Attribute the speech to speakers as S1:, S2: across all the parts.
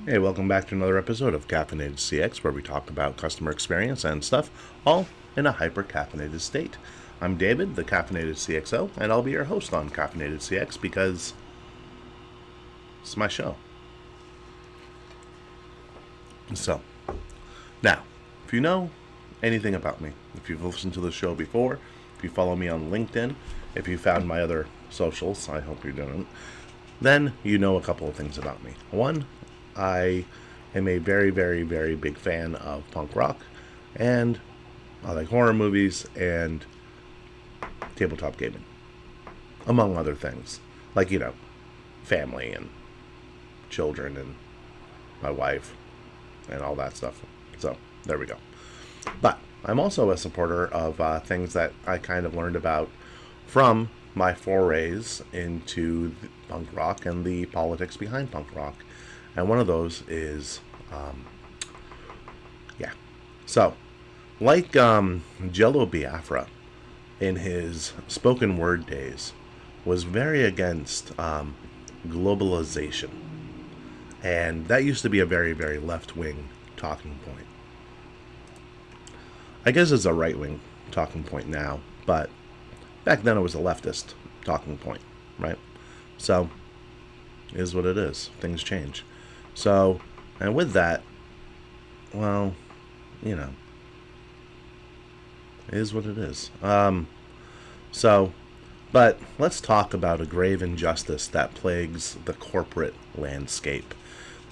S1: Hey, welcome back to another episode of Caffeinated CX, where we talk about customer experience and stuff, all in a hyper caffeinated state. I'm David, the Caffeinated CXO, and I'll be your host on Caffeinated CX because it's my show. So, now, if you know anything about me, if you've listened to the show before, if you follow me on LinkedIn, if you found my other socials, I hope you didn't, then you know a couple of things about me. One, I am a very, very, very big fan of punk rock, and I like horror movies and tabletop gaming, among other things. Like, family and children and my wife and all that stuff. So, there we go. But I'm also a supporter of things that I kind of learned about from my forays into punk rock and the politics behind punk rock. And one of those is, yeah. So, like Jello Biafra in his spoken word days was very against globalization. And that used to be a very, very left wing talking point. I guess it's a right wing talking point now, but back then it was a leftist talking point, right? So, it is what it is. Things change. So, and with that, well, you know, it is what it is. So, but let's talk about a grave injustice that plagues the corporate landscape.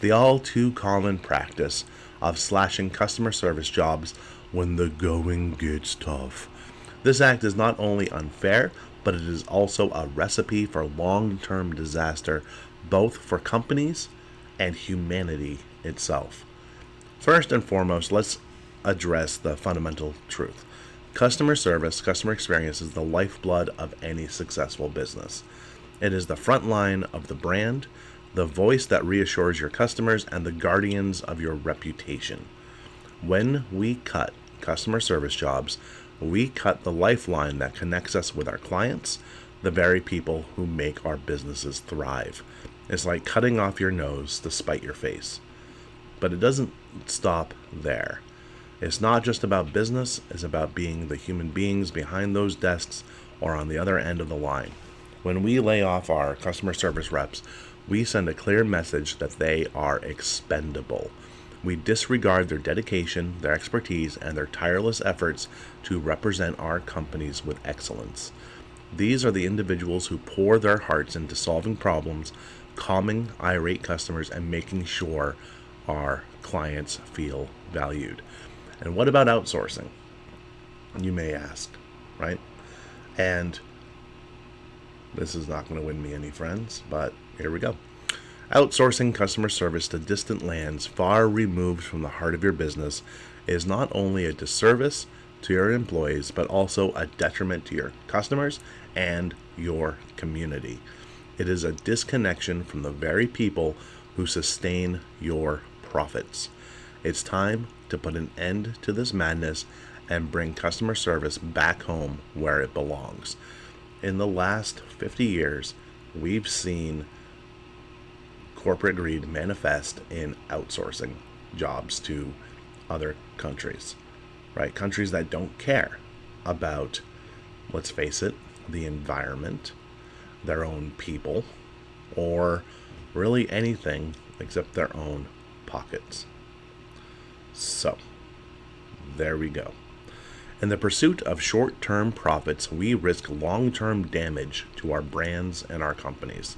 S1: The all too common practice of slashing customer service jobs when the going gets tough. This act is not only unfair, but it is also a recipe for long term disaster, both for companies and humanity itself. First and foremost, let's address the fundamental truth. Customer service, customer experience is the lifeblood of any successful business. It is the front line of the brand, the voice that reassures your customers, and the guardians of your reputation. When we cut customer service jobs, we cut the lifeline that connects us with our clients, the very people who make our businesses thrive. It's like cutting off your nose to spite your face. But it doesn't stop there. It's not just about business, it's about being the human beings behind those desks or on the other end of the line. When we lay off our customer service reps, we send a clear message that they are expendable. We disregard their dedication, their expertise, and their tireless efforts to represent our companies with excellence. These are the individuals who pour their hearts into solving problems, calming irate customers, and making sure our clients feel valued. And what about outsourcing? You may ask, right? And this is not going to win me any friends, but here we go. Outsourcing customer service to distant lands far removed from the heart of your business is not only a disservice to your employees, but also a detriment to your customers and your community. It is a disconnection from the very people who sustain your profits. It's time to put an end to this madness and bring customer service back home where it belongs. In the last 50 years, we've seen corporate greed manifest in outsourcing jobs to other countries, right? Countries that don't care about, let's face it, the environment, their own people, or really anything except their own pockets. So, there we go. In the pursuit of short-term profits, we risk long-term damage to our brands and our companies.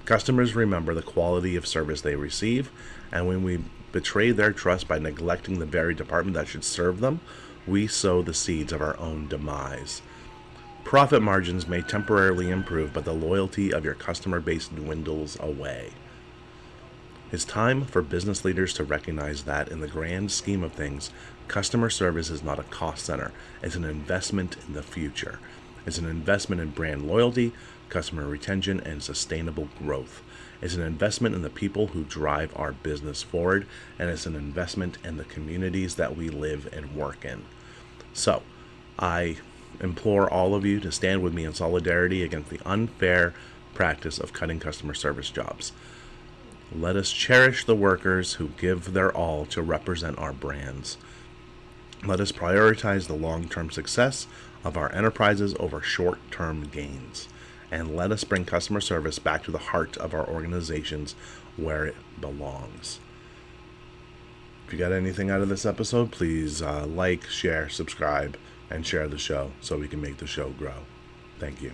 S1: Customers remember the quality of service they receive, and when we betray their trust by neglecting the very department that should serve them, we sow the seeds of our own demise. Profit margins may temporarily improve, but the loyalty of your customer base dwindles away. It's time for business leaders to recognize that in the grand scheme of things, customer service is not a cost center, it's an investment in the future. It's an investment in brand loyalty, customer retention, and sustainable growth. It's an investment in the people who drive our business forward, and it's an investment in the communities that we live and work in. So, I implore all of you to stand with me in solidarity against the unfair practice of cutting customer service jobs. Let us cherish the workers who give their all to represent our brands. Let us prioritize the long-term success of our enterprises over short-term gains. And let us bring customer service back to the heart of our organizations where it belongs. If you got anything out of this episode, please like, share, subscribe, and share the show so we can make the show grow. Thank you.